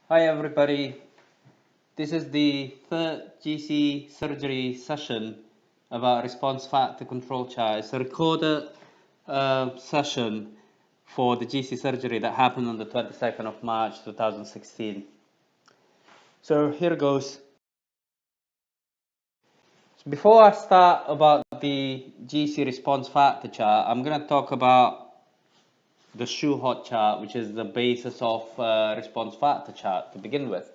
Hi everybody, this is the third GC surgery session about response factor control chart. It's a recorded session for the GC surgery that happened on the 22nd of March 2016. So here goes. Before I start about the GC response factor chart, I'm going to talk about the shoe-hot chart, which is the basis of response factor chart to begin with.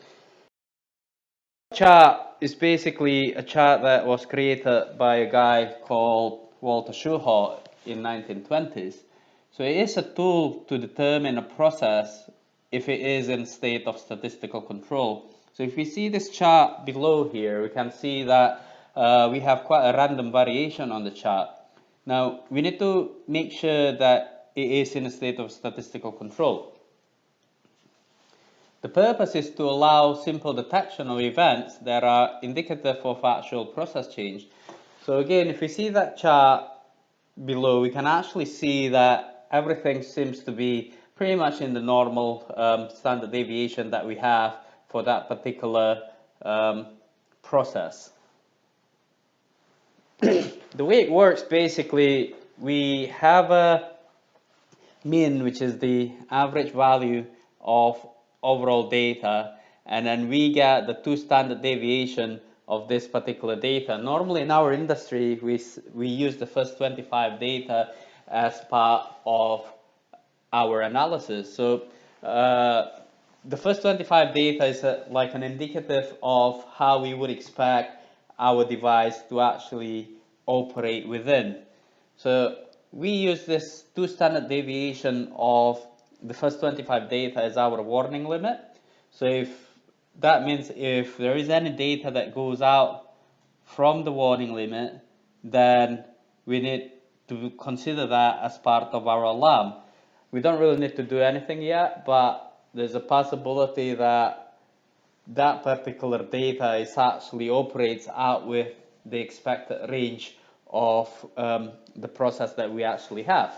Chart is basically a chart that was created by a guy called Walter Schulhot in 1920s. So it is a tool to determine a process if it is in state of statistical control. So if we see this chart below here, we can see that we have quite a random variation on the chart. Now we need to make sure that it is in a state of statistical control. The purpose is to allow simple detection of events that are indicative of actual process change. So again, if we see that chart below, we can actually see that everything seems to be pretty much in the normal standard deviation that we have for that particular process. The way it works, basically, we have a mean, which is the average value of overall data, and then we get the two standard deviation of this particular data. Normally in our industry, we use the first 25 data as part of our analysis. So the first 25 data is like an indicative of how we would expect our device to actually operate within. So we use this two standard deviation of the first 25 data as our warning limit. So if that means if there is any data that goes out from the warning limit, then we need to consider that as part of our alarm. We don't really need to do anything yet, but there's a possibility that that particular data is actually operates out with the expected range of the process that we actually have.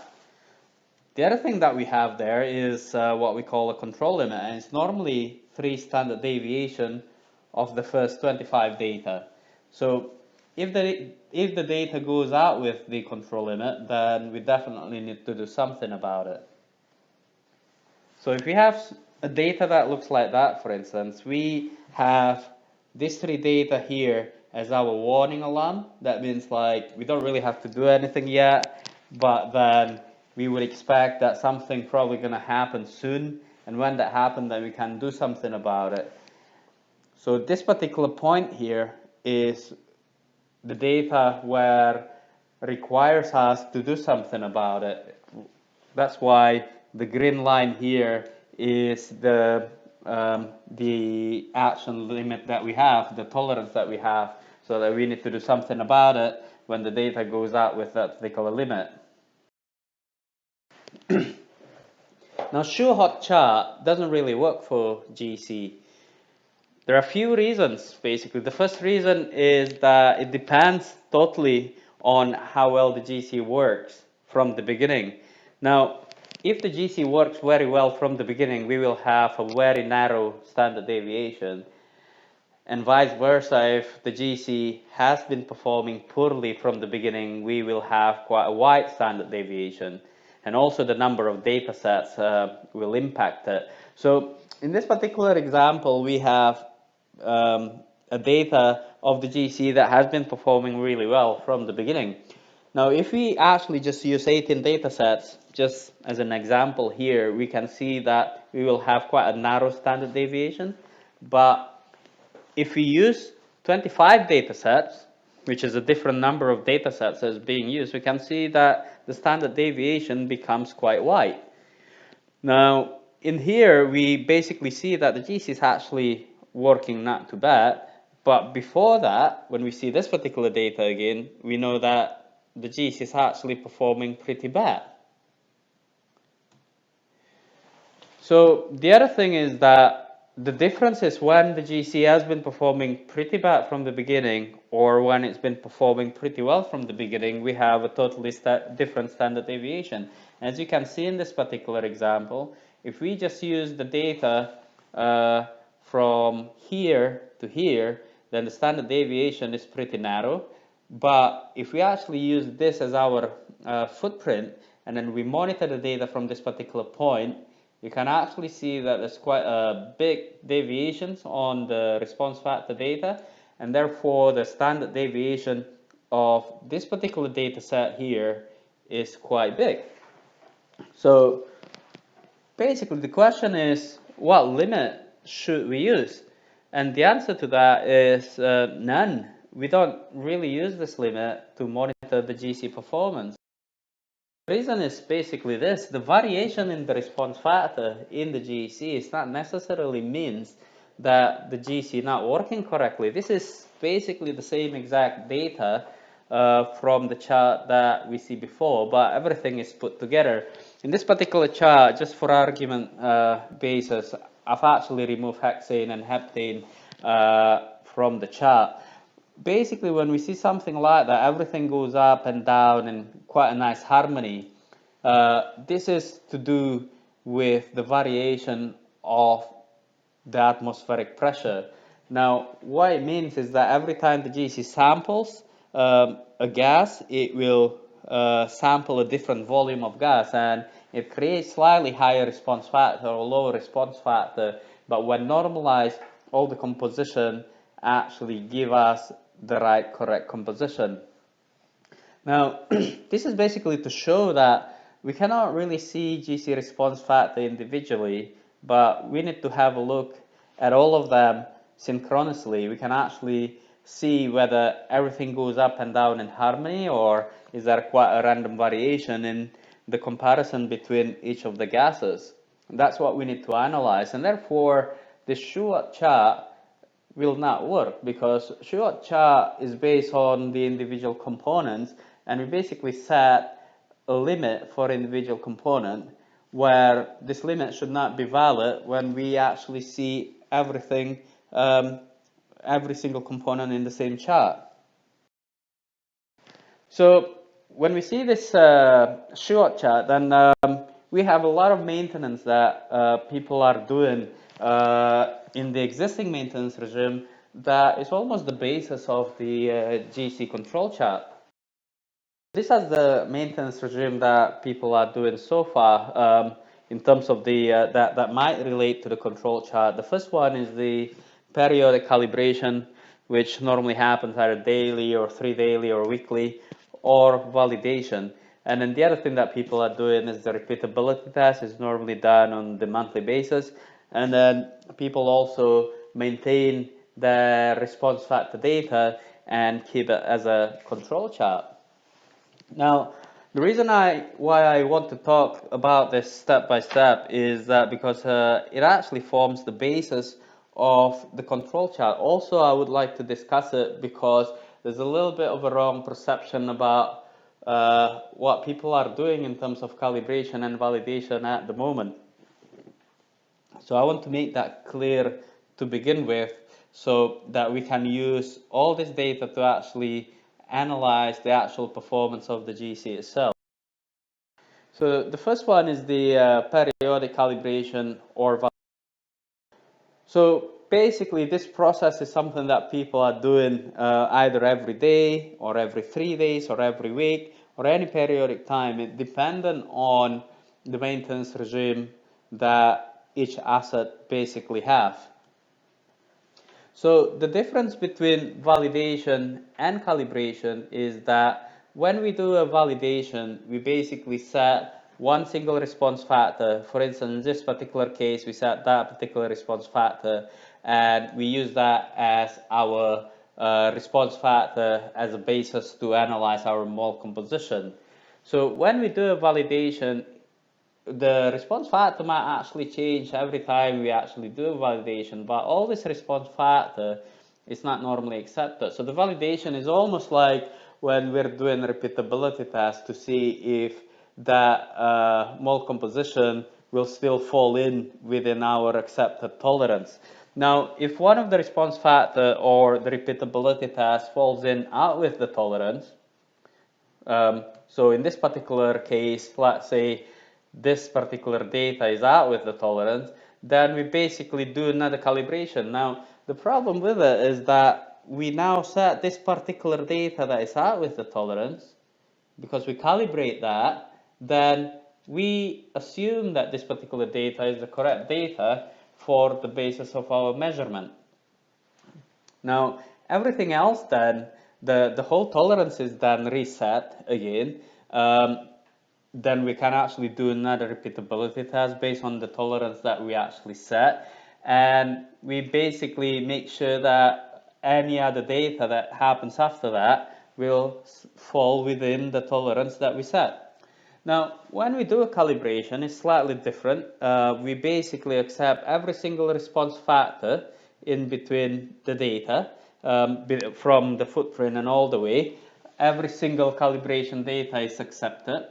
The other thing that we have there is what we call a control limit, and it's normally 3 standard deviation of the first 25 data. So if the data goes out with the control limit, then we definitely need to do something about it. So if we have a data that looks like that, for instance, we have these 3 data here as our warning alarm. That means like we don't really have to do anything yet, but then we would expect that something probably going to happen soon, and when that happens, then we can do something about it. So this particular point here is the data where requires us to do something about it. That's why the green line here is the action limit that we have, the tolerance that we have, so that we need to do something about it when the data goes out with that particular limit. Now, shoe-hot chart doesn't really work for GC. There are a few reasons, basically. The first reason is that it depends totally on how well the GC works from the beginning. Now, if the GC works very well from the beginning, we will have a very narrow standard deviation. And vice versa, if the GC has been performing poorly from the beginning, we will have quite a wide standard deviation. And also the number of data sets will impact it. So in this particular example, we have a data of the GC that has been performing really well from the beginning. Now, if we actually just use 18 data sets, just as an example here, we can see that we will have quite a narrow standard deviation. But if we use 25 data sets, which is a different number of data sets as being used, we can see that the standard deviation becomes quite wide. Now, in here, we basically see that the GC is actually working not too bad, but before that, when we see this particular data again, we know that the GC is actually performing pretty bad. So the other thing is that the difference is when the GC has been performing pretty bad from the beginning or when it's been performing pretty well from the beginning, we have a totally different standard deviation. As you can see in this particular example, if we just use the data from here to here, then the standard deviation is pretty narrow. But if we actually use this as our footprint, and then we monitor the data from this particular point, you can actually see that there's quite a big deviations on the response factor data, and therefore the standard deviation of this particular data set here is quite big. So basically the question is, what limit should we use? And the answer to that is none. We don't really use this limit to monitor the GC performance. The reason is basically this: the variation in the response factor in the GC is not necessarily means that the GC is not working correctly. This is basically the same exact data from the chart that we see before, but everything is put together. In this particular chart, just for argument basis, I've actually removed hexane and heptane from the chart. Basically, when we see something like that, everything goes up and down in quite a nice harmony. This is to do with the variation of the atmospheric pressure. Now, what it means is that every time the GC samples a gas, it will sample a different volume of gas, and it creates slightly higher response factor or lower response factor. But when normalized, all the composition actually give us the right correct composition. Now, this is basically to show that we cannot really see GC response factor individually, but we need to have a look at all of them synchronously. We can actually see whether everything goes up and down in harmony, or is there quite a random variation in the comparison between each of the gases. And that's what we need to analyze, and therefore the Shewhart chart will not work, because Shewhart chart is based on the individual components, and we basically set a limit for individual component, where this limit should not be valid when we actually see everything, every single component in the same chart. So when we see this Shewhart chart, then we have a lot of maintenance that people are doing in the existing maintenance regime that is almost the basis of the GC control chart. This is the maintenance regime that people are doing so far in terms of the that might relate to the control chart. The first one is the periodic calibration, which normally happens either daily or 3 daily or weekly, or validation. And then the other thing that people are doing is the repeatability test. Is normally done on the monthly basis. And then people also maintain the response factor data and keep it as a control chart. Now, the reason why I want to talk about this step by step is that because it actually forms the basis of the control chart. Also, I would like to discuss it because there's a little bit of a wrong perception about what people are doing in terms of calibration and validation at the moment. So I want to make that clear to begin with, so that we can use all this data to actually analyze the actual performance of the GC itself. So the first one is the periodic calibration or validation. So basically this process is something that people are doing either every day or every 3 days or every week or any periodic time. It dependent on the maintenance regime that each asset basically have. So the difference between validation and calibration is that when we do a validation, we basically set one single response factor. For instance, in this particular case, we set that particular response factor, and we use that as our response factor as a basis to analyze our mole composition. So when we do a validation, the response factor might actually change every time we actually do a validation, but all this response factor is not normally accepted. So the validation is almost like when we're doing repeatability tests to see if that mole composition will still fall in within our accepted tolerance. Now, if one of the response factor or the repeatability test falls in out with the tolerance, so in this particular case, let's say this particular data is out with the tolerance, then we basically do another calibration. Now, the problem with it is that we now set this particular data that is out with the tolerance, because we calibrate that, then we assume that this particular data is the correct data for the basis of our measurement. Now, everything else then, the whole tolerance is then reset again. Then we can actually do another repeatability test based on the tolerance that we actually set. And we basically make sure that any other data that happens after that will fall within the tolerance that we set. Now, when we do a calibration, it's slightly different. We basically accept every single response factor in between the data, from the footprint and all the way. Every single calibration data is accepted.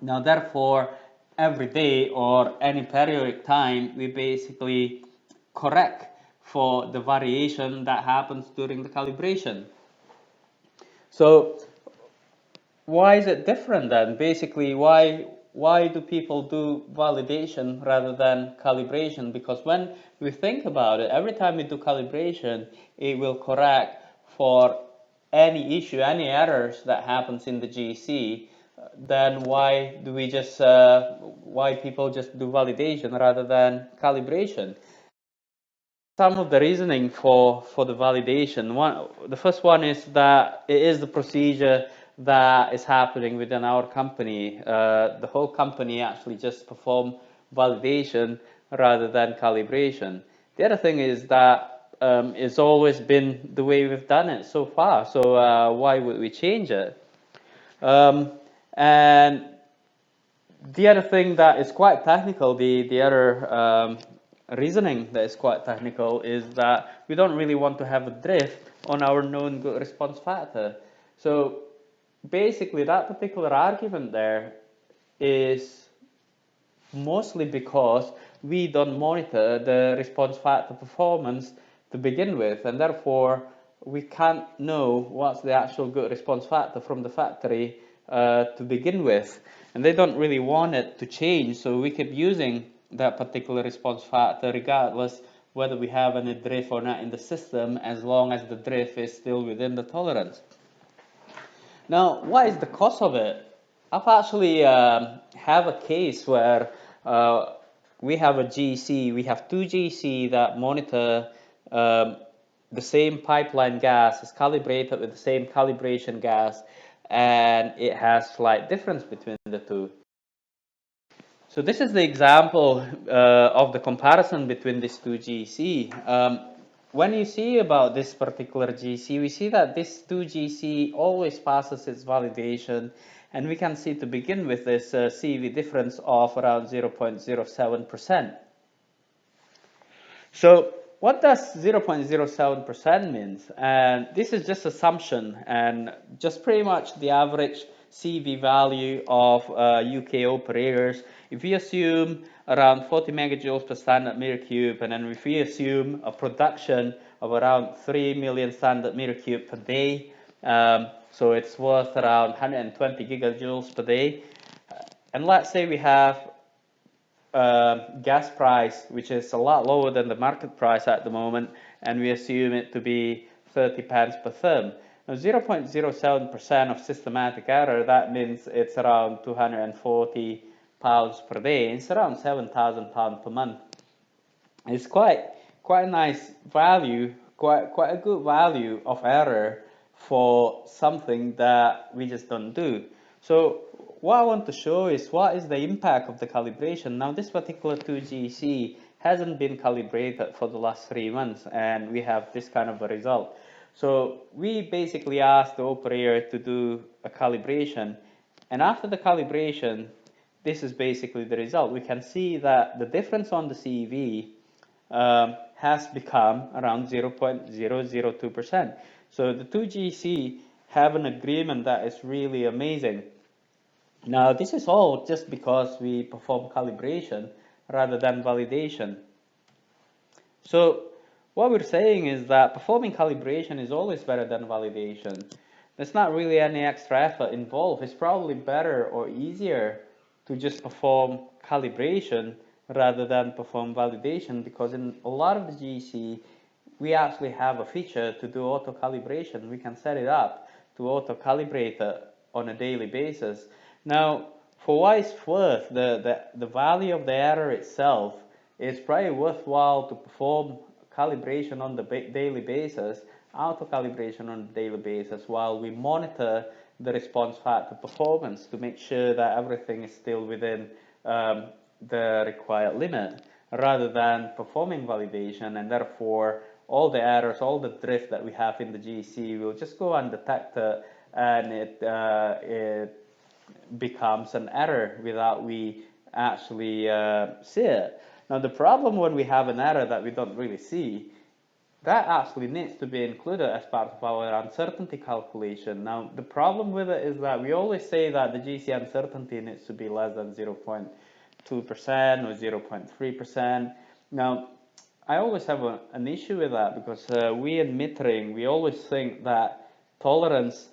Now, therefore, every day or any periodic time, we basically correct for the variation that happens during the calibration. So, why is it different then? Basically, why do people do validation rather than calibration? Because when we think about it, every time we do calibration, it will correct for any issue, any errors that happens in the GC. Then why do we just why people just do validation rather than calibration? Some of the reasoning for the validation. The first one is that it is the procedure that is happening within our company. The whole company actually just perform validation rather than calibration. The other thing is that it's always been the way we've done it so far. So why would we change it? And the other thing that is quite technical, the other reasoning that is quite technical, is that we don't really want to have a drift on our known good response factor. So basically, that particular argument there is mostly because we don't monitor the response factor performance to begin with, and therefore we can't know what's the actual good response factor from the factory to begin with. And they don't really want it to change, so we keep using that particular response factor regardless whether we have any drift or not in the system, as long as the drift is still within the tolerance. Now, what is the cost of it? I've actually have a case where we have a GC, we have two GC that monitor the same pipeline gas, is calibrated with the same calibration gas, and it has slight difference between the two. So this is the example of the comparison between these two GC. When you see about this particular GC, we see that this 2GC always passes its validation, and we can see to begin with this CV difference of around 0.07%. So what does 0.07% means? And this is just assumption and just pretty much the average CV value of UK operators. If we assume around 40 megajoules per standard meter cube, and then if we assume a production of around 3 million standard meter cube per day, so it's worth around 120 gigajoules per day. And let's say we have gas price, which is a lot lower than the market price at the moment, and we assume it to be 30 pence per therm. Now, 0.07% of systematic error, that means it's around 240 pounds per day. It's around 7,000 pounds per month. It's quite a nice value, quite a good value of error for something that we just don't do. So what I want to show is what is the impact of the calibration. Now, this particular 2GC hasn't been calibrated for the last 3 months, and we have this kind of a result. So we basically asked the operator to do a calibration, and after the calibration, this is basically the result. We can see that the difference on the CV has become around 0.002%. So the 2GC have an agreement that is really amazing. Now, this is all just because we perform calibration rather than validation. So what we're saying is that performing calibration is always better than validation. There's not really any extra effort involved. It's probably better or easier to just perform calibration rather than perform validation, because in a lot of the GC, we actually have a feature to do auto calibration. We can set it up to auto calibrate on a daily basis. Now, for what it's worth, the value of the error itself is probably worthwhile to perform calibration on the daily basis, auto calibration on a daily basis, while we monitor the response factor performance to make sure that everything is still within the required limit, rather than performing validation, and therefore all the errors, all the drift that we have in the GC will just go undetected, and it becomes an error without we actually see it. Now the problem when we have an error that we don't really see, that actually needs to be included as part of our uncertainty calculation. Now the problem with it is that we always say that the GC uncertainty needs to be less than 0.2% or 0.3%. Now I always have an issue with that, because we in metering, we always think that tolerance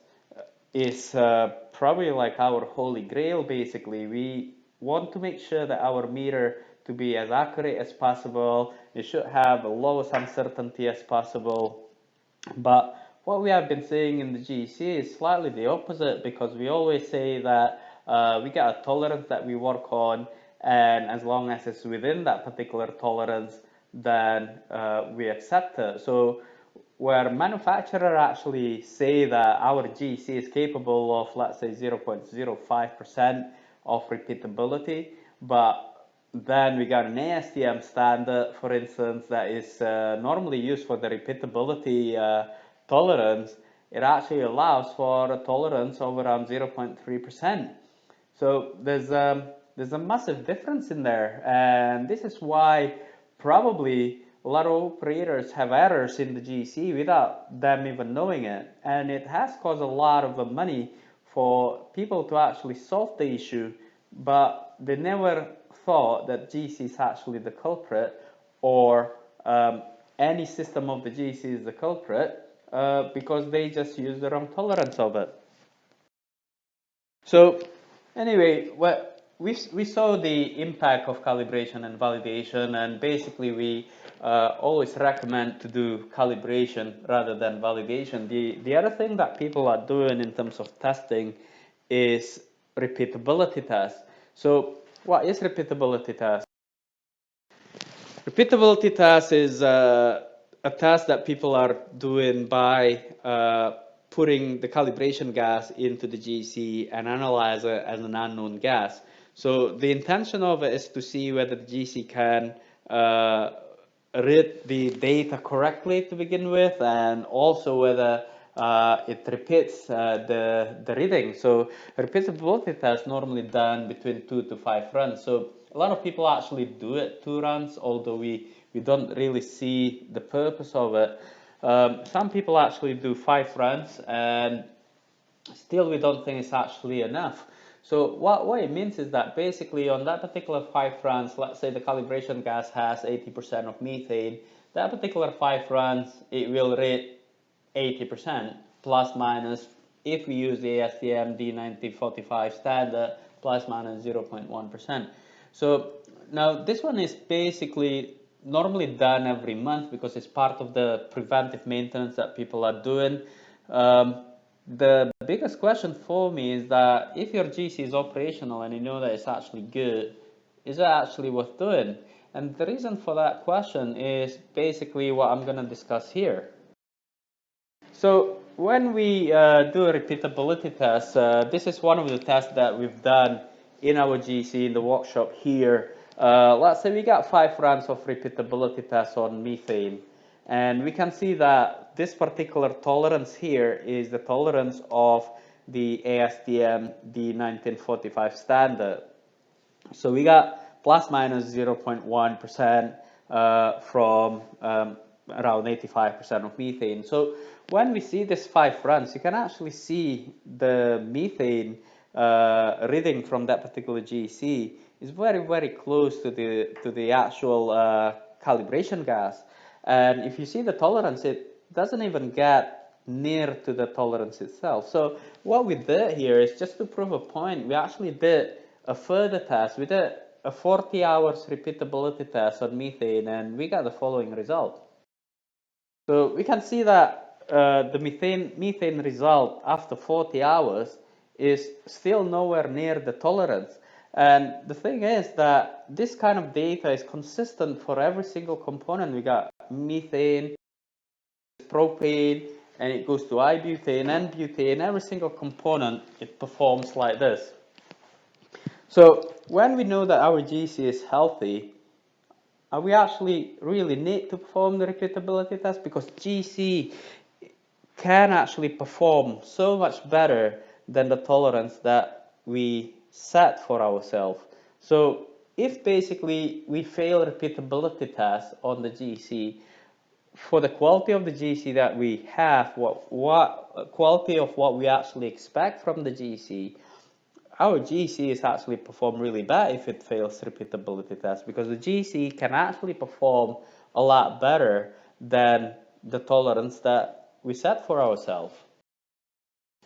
is probably like our holy grail. Basically, we want to make sure that our meter to be as accurate as possible. It should have the lowest uncertainty as possible. But what we have been seeing in the GC is slightly the opposite, because we always say that we got a tolerance that we work on, and as long as it's within that particular tolerance, then we accept it. So where manufacturer actually say that our GC is capable of, let's say, 0.05% of repeatability, but then we got an ASTM standard, for instance, that is normally used for the repeatability tolerance. It actually allows for a tolerance of around 0.3%. So there's a massive difference in there, and this is why probably a lot of operators have errors in the GC without them even knowing it, and it has caused a lot of money for people to actually solve the issue, but they never thought that GC is actually the culprit, or any system of the GC is the culprit, because they just use the wrong tolerance of it. So anyway, we saw the impact of calibration and validation, and basically we always recommend to do calibration rather than validation. The other thing that people are doing in terms of testing is repeatability tests. So what is repeatability test? Repeatability test is a test that people are doing by putting the calibration gas into the GC and analyze it as an unknown gas. So the intention of it is to see whether the GC can read the data correctly to begin with, and also whether it repeats the reading. So repeatability test normally done between 2 to 5 runs. So a lot of people actually do it 2 runs, although we don't really see the purpose of it. Some people actually do 5 runs, and still we don't think it's actually enough. So what it means is that basically on that particular 5 runs, let's say the calibration gas has 80% of methane, that particular 5 runs, it will rate 80%, plus minus, if we use the ASTM D1945 standard, plus minus 0.1%. So now this one is basically normally done every month, because it's part of the preventive maintenance that people are doing. The biggest question for me is that if your GC is operational and you know that it's actually good, is it actually worth doing? And the reason for that question is basically what I'm going to discuss here. So when we do a repeatability test, this is one of the tests that we've done in our GC in the workshop here. Let's say we got 5 runs of repeatability tests on methane, and we can see that this particular tolerance here is the tolerance of the ASTM D1945 standard. So we got plus minus 0.1% from around 85% of methane. So when we see this 5 runs, you can actually see the methane reading from that particular GC is very, very close to the actual calibration gas. And if you see the tolerance, it doesn't even get near to the tolerance itself. So what we did here is just to prove a point, we actually did a further test. We did a 40 hours repeatability test on methane, and we got the following result. So we can see that the methane result after 40 hours is still nowhere near the tolerance. And the thing is that this kind of data is consistent for every single component. We got methane, propane, and it goes to i-butane and butane. Every single component, it performs like this. So when we know that our GC is healthy, we actually really need to perform the repeatability test, because GC can actually perform so much better than the tolerance that we set for ourselves. So if basically we fail repeatability test on the GC, for the quality of the GC that we have, what quality of what we actually expect from the GC, our GC is actually perform really bad if it fails repeatability test, because the GC can actually perform a lot better than the tolerance that we set for ourselves.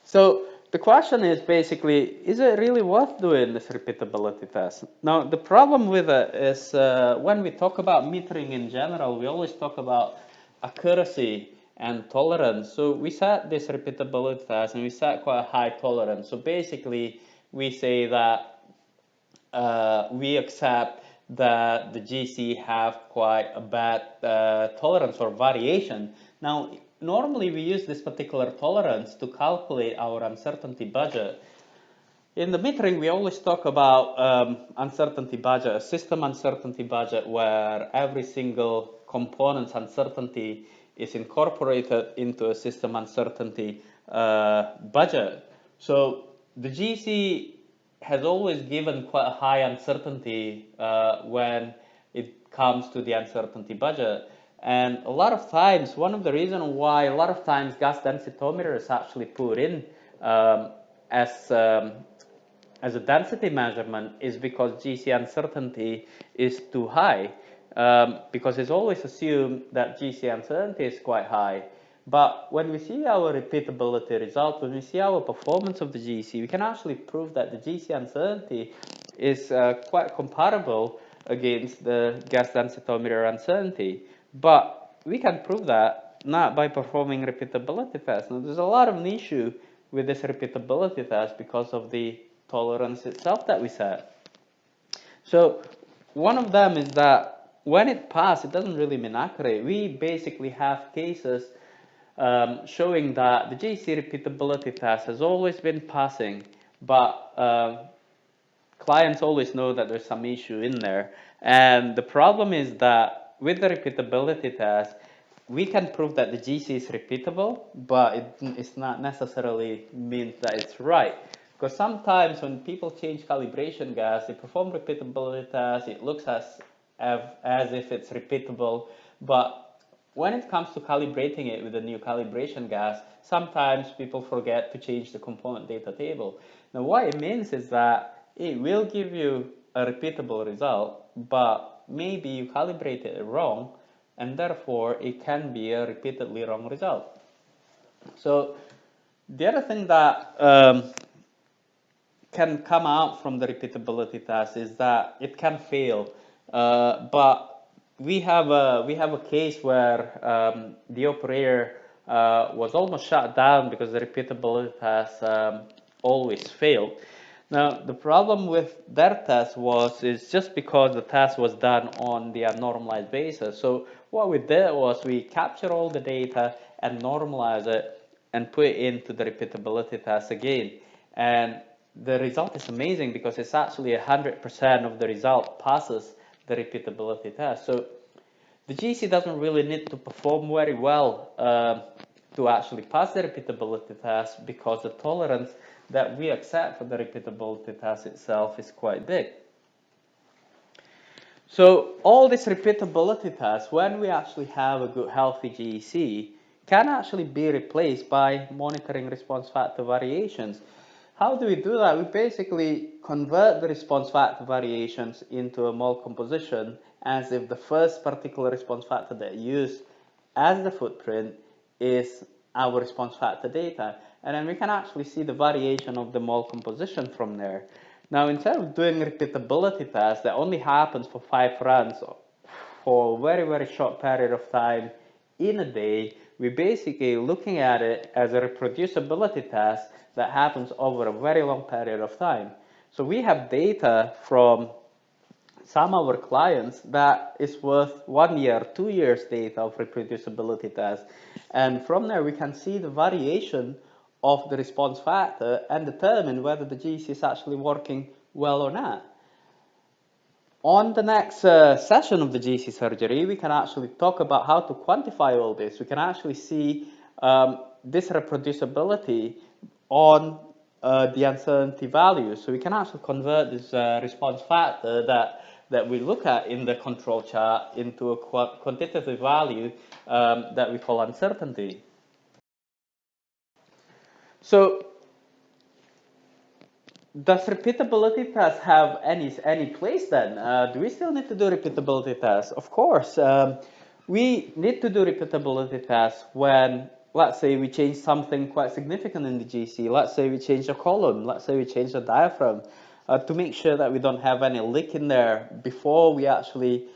So the question is basically, is it really worth doing this repeatability test? Now, the problem with it is when we talk about metering in general, we always talk about accuracy and tolerance. So we set this repeatability test and we set quite a high tolerance. So basically, we say that we accept that the GC have quite a bad tolerance or variation. Now, normally we use this particular tolerance to calculate our uncertainty budget. In the metering, we always talk about uncertainty budget, a system uncertainty budget, where every single component's uncertainty is incorporated into a system uncertainty budget. So the GC has always given quite a high uncertainty when it comes to the uncertainty budget. And a lot of times, one of the reasons why a lot of times gas densitometer is actually put in as a density measurement is because GC uncertainty is too high, because it's always assumed that GC uncertainty is quite high. But when we see our repeatability result, when we see our performance of the GC, we can actually prove that the GC uncertainty is quite comparable against the gas densitometer uncertainty. But we can prove that not by performing repeatability tests. Now, there's a lot of an issue with this repeatability test because of the tolerance itself that we set. So one of them is that when it passes, it doesn't really mean accurate. We basically have cases showing that the GC repeatability test has always been passing, but clients always know that there's some issue in there. And the problem is that with the repeatability test, we can prove that the GC is repeatable, but it's not necessarily means that it's right. Because sometimes when people change calibration gas, they perform repeatability tests, it looks as if it's repeatable, but when it comes to calibrating it with a new calibration gas, sometimes people forget to change the component data table. Now what it means is that it will give you a repeatable result, but maybe you calibrated it wrong, and therefore it can be a repeatedly wrong result. So the other thing that can come out from the repeatability test is that it can fail, but we have a case where the operator was almost shut down because the repeatability test always failed. Now the problem with their test is just because the test was done on the normalized basis. So what we did was we capture all the data and normalize it and put it into the repeatability test again. And the result is amazing because it's actually 100% of the result passes the repeatability test. So the GC doesn't really need to perform very well to actually pass the repeatability test, because the tolerance that we accept for the repeatability test itself is quite big. So all these repeatability tests, when we actually have a good healthy GC, can actually be replaced by monitoring response factor variations. How do we do that? We basically convert the response factor variations into a mole composition as if the first particular response factor that you use as the footprint is our response factor data. And then we can actually see the variation of the mole composition from there. Now, instead of doing repeatability tests that only happens for 5 runs for a very, very short period of time in a day, we're basically looking at it as a reproducibility test that happens over a very long period of time. So we have data from some of our clients that is worth 1 year, 2 years data of reproducibility tests. And from there, we can see the variation of the response factor and determine whether the GC is actually working well or not. On the next session of the GC surgery, we can actually talk about how to quantify all this. We can actually see this reproducibility on the uncertainty value. So we can actually convert this response factor that we look at in the control chart into a quantitative value that we call uncertainty. So does repeatability test have any place then? Do we still need to do repeatability tests? Of course, we need to do repeatability tests when, let's say, we change something quite significant in the GC. Let's say we change the column. Let's say we change the diaphragm to make sure that we don't have any leak in there before we actually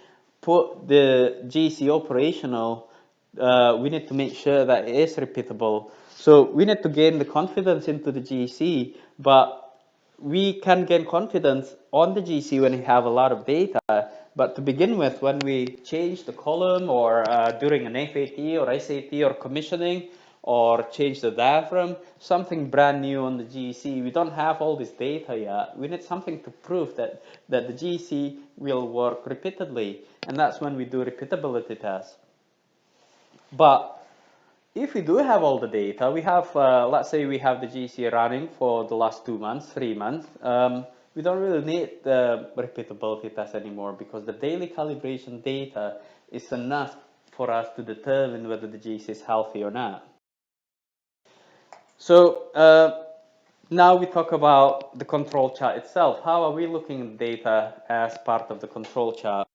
put the GC operational. We need to make sure that it is repeatable. So we need to gain the confidence into the GC, but we can gain confidence on the GC when we have a lot of data. But to begin with, when we change the column or during an FAT or SAT or commissioning or change the diaphragm, something brand new on the GC, we don't have all this data yet. We need something to prove that the GC will work repeatedly. And that's when we do repeatability tests. But if we do have all the data, we have, let's say we have the GC running for the last 2 months, 3 months, we don't really need the repeatability test anymore because the daily calibration data is enough for us to determine whether the GC is healthy or not. So now we talk about the control chart itself. How are we looking at data as part of the control chart?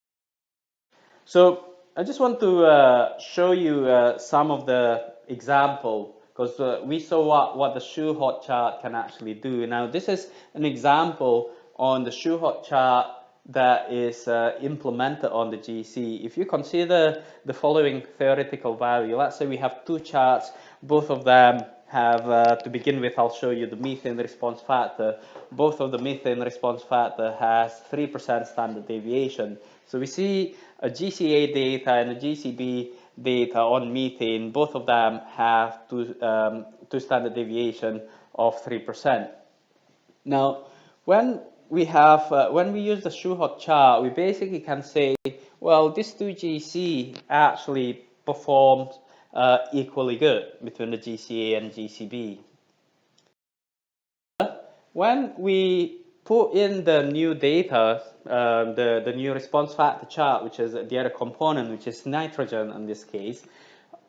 So I just want to show you some of the example because we saw what the shoe hot chart can actually do. Now this is an example on the shoe hot chart that is implemented on the GC. If you consider the following theoretical value, let's say we have two charts, both of them have, to begin with, I'll show you the methane response factor. Both of the methane response factor has 3% standard deviation. So we see a GCA data and a GCB data on methane. Both of them have two standard deviation of 3%. Now, when we use the shoe hot chart, we basically can say, well, this 2GC actually performs equally good between the GCA and GCB. When we put in the new data, the new response factor chart, which is the other component, which is nitrogen in this case,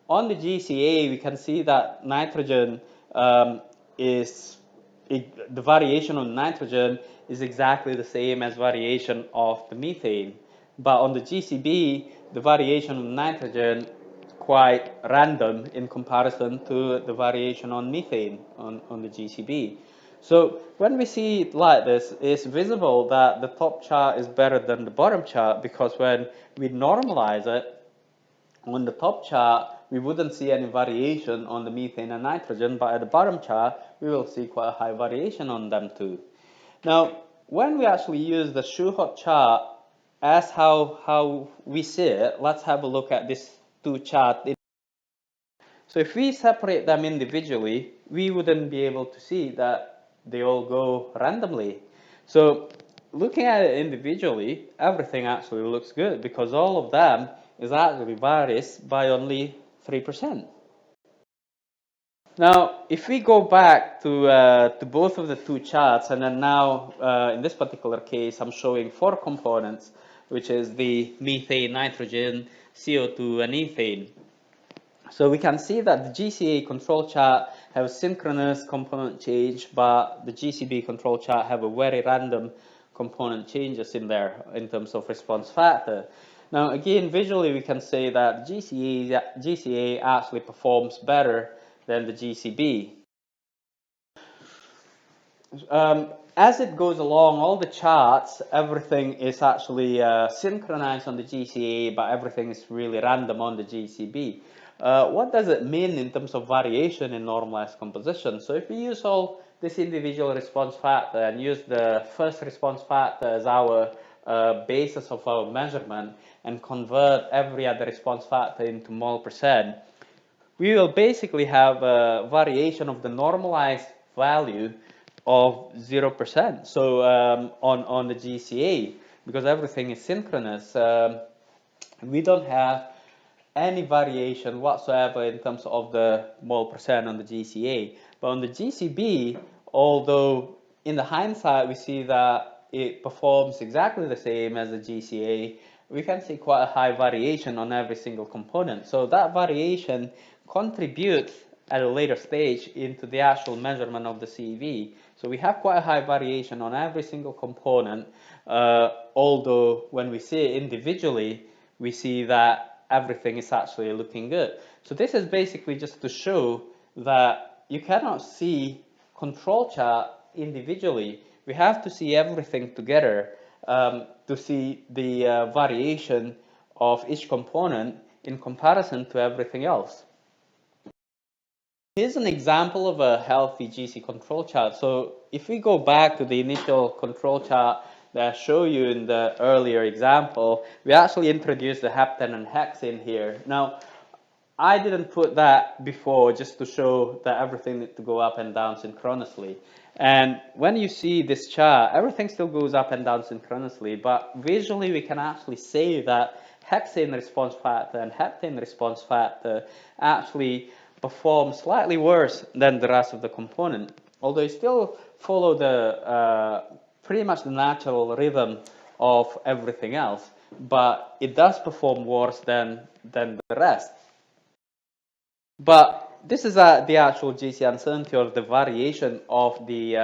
on the GCA, we can see that nitrogen the variation on nitrogen is exactly the same as variation of the methane. But on the GCB, the variation of nitrogen quite random in comparison to the variation on methane on the GCB. So when we see it like this, it's visible that the top chart is better than the bottom chart because when we normalize it, on the top chart, we wouldn't see any variation on the methane and nitrogen, but at the bottom chart, we will see quite a high variation on them too. Now, when we actually use the shoe hot chart as how we see it, let's have a look at these two charts. So if we separate them individually, we wouldn't be able to see that they all go randomly. So looking at it individually, everything actually looks good because all of them is actually varies by only 3%. Now, if we go back to both of the two charts, and then now in this particular case, I'm showing 4 components, which is the methane, nitrogen, CO2, and ethane. So we can see that the GCA control chart have a synchronous component change, but the GCB control chart have a very random component changes in there in terms of response factor. Now again, visually we can say that GCA actually performs better than the GCB. as it goes along, all the charts, everything is actually synchronized on the GCA, but everything is really random on the GCB. What does it mean in terms of variation in normalized composition? So if we use all this individual response factor and use the first response factor as our basis of our measurement and convert every other response factor into mole percent, we will basically have a variation of the normalized value of 0%. So on the GCA, because everything is synchronous, we don't have any variation whatsoever in terms of the mole percent on the GCA. But on the GCB, although in the hindsight we see that it performs exactly the same as the GCA, we can see quite a high variation on every single component. So that variation contributes at a later stage into the actual measurement of the CV. So we have quite a high variation on every single component, although when we see it individually, we see that everything is actually looking good. So this is basically just to show that you cannot see control chart individually. We have to see everything together to see the variation of each component in comparison to everything else. Here's an example of a healthy GC control chart. So if we go back to the initial control chart that I showed you in the earlier example, we actually introduced the heptane and hexane here. Now, I didn't put that before just to show that everything needs to go up and down synchronously. And when you see this chart, everything still goes up and down synchronously, but visually we can actually say that hexane response factor and heptane response factor actually perform slightly worse than the rest of the component, although it still follow the pretty much the natural rhythm of everything else, but it does perform worse than the rest. But this is the actual GC uncertainty, or the variation of the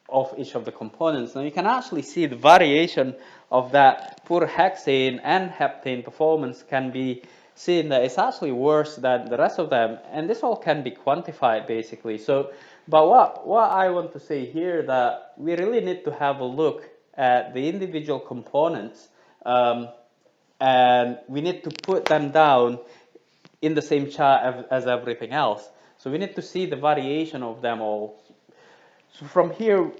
of each of the components. Now you can actually see the variation of that poor hexane and heptane performance can be seen that it's actually worse than the rest of them, and this all can be quantified basically. So, but what I want to say here, that we really need to have a look at the individual components, and we need to put them down in the same chart as everything else. So we need to see the variation of them all. So from here,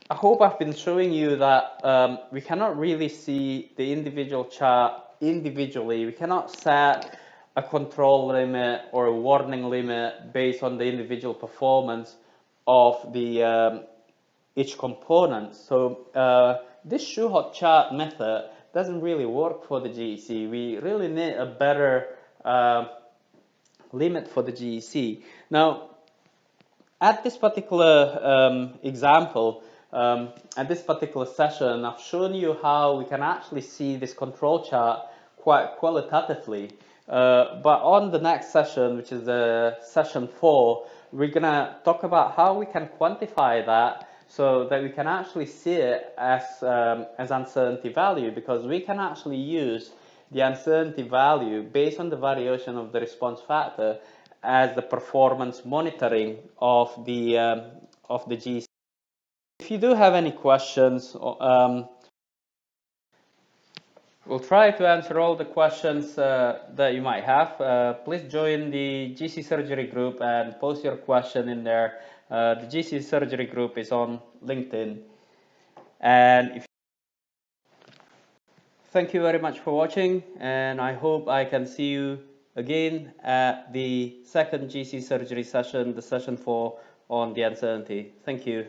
I hope I've been showing you that we cannot really see the individual chart individually. We cannot set a control limit or a warning limit based on the individual performance of the each component. So this shoe-hot chart method doesn't really work for the GEC. We really need a better limit for the GEC. Now, at this particular example, at this particular session, I've shown you how we can actually see this control chart quite qualitatively. But on the next session, which is session 4, we're gonna talk about how we can quantify that so that we can actually see it as uncertainty value, because we can actually use the uncertainty value based on the variation of the response factor as the performance monitoring of the GC. If you do have any questions, we'll try to answer all the questions that you might have. Please join the GC surgery group and post your question in there. The GC surgery group is on LinkedIn. And thank you very much for watching, and I hope I can see you again at the second GC surgery session, the session 4 on the uncertainty. Thank you.